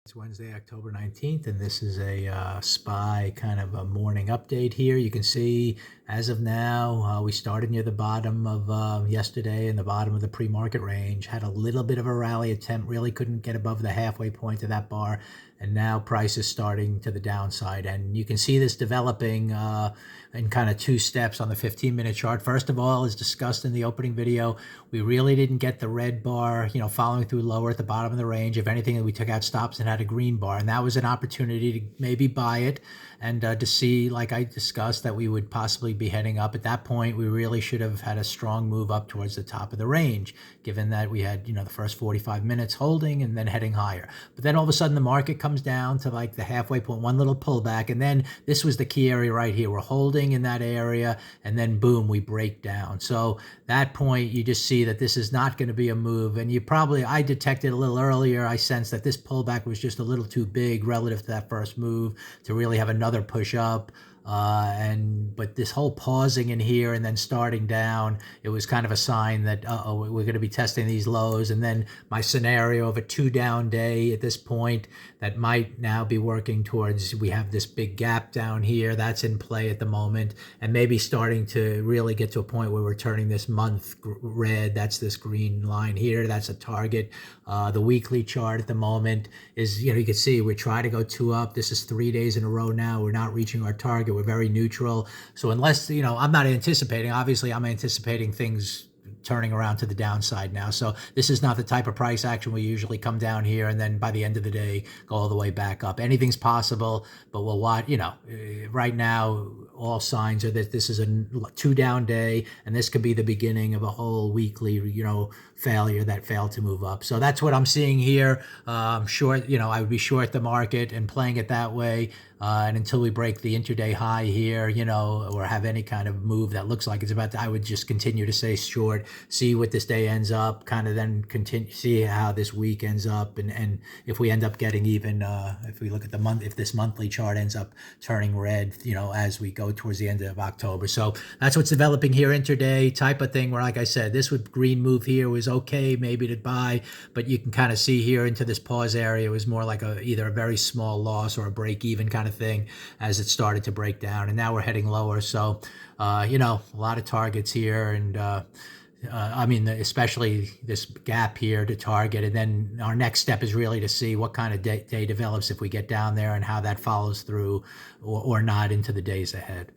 It's Wednesday, October 19th, and this is a SPY kind of a morning update here. You can see as of now, we started near the bottom of yesterday and the bottom of the pre-market range, had a little bit of a rally attempt, really couldn't get above the halfway point of that bar, and now price is starting to the downside. And you can see this developing in kind of two steps on the 15-minute chart. First of all, as discussed in the opening video, we really didn't get the red bar, following through lower at the bottom of the range. If anything, we took out stops and had a green bar, and that was an opportunity to maybe buy it and to see, like I discussed, that we would possibly be heading up. At that point, we really should have had a strong move up towards the top of the range, given that we had, the first 45 minutes holding and then heading higher. But then all of a sudden the market comes down to like the halfway point, one little pullback, and then this was the key area right here. We're holding in that area, and then boom, we break down. So that point, you just see that this is not going to be a move. And I detected a little earlier, I sensed that this pullback was just a little too big relative to that first move to really have another push up. But this whole pausing in here and then starting down, it was kind of a sign that, we're going to be testing these lows. And then my scenario of a 2-down day at this point that might now be working towards, we have this big gap down here that's in play at the moment, and maybe starting to really get to a point where we're turning this month red. That's this green line here. That's a target. The weekly chart at the moment is, you can see we're trying to go 2 up. This is 3 days in a row now. We're not reaching our target. We're very neutral. So unless, I'm not anticipating, obviously I'm anticipating things turning around to the downside now. So this is not the type of price action we usually come down here and then by the end of the day go all the way back up. Anything's possible, but we'll watch. Right now all signs are that this is a 2-down day, and this could be the beginning of a whole weekly failure that failed to move up. So that's what I'm seeing here. Short, I would be short the market and playing it that way. And until we break the intraday high here, or have any kind of move that looks like it's about to, I would just continue to stay short, see what this day ends up, kind of then continue, see how this week ends up. And if we end up getting even, if we look at the month, if this monthly chart ends up turning red, as we go towards the end of October. So that's what's developing here intraday type of thing where, like I said, this would green move here was okay, maybe to buy, but you can kind of see here into this pause area, it was more like either a very small loss or a break even kind of thing as it started to break down, and now we're heading lower. So a lot of targets here, and especially this gap here to target. And then our next step is really to see what kind of day develops if we get down there and how that follows through or not into the days ahead.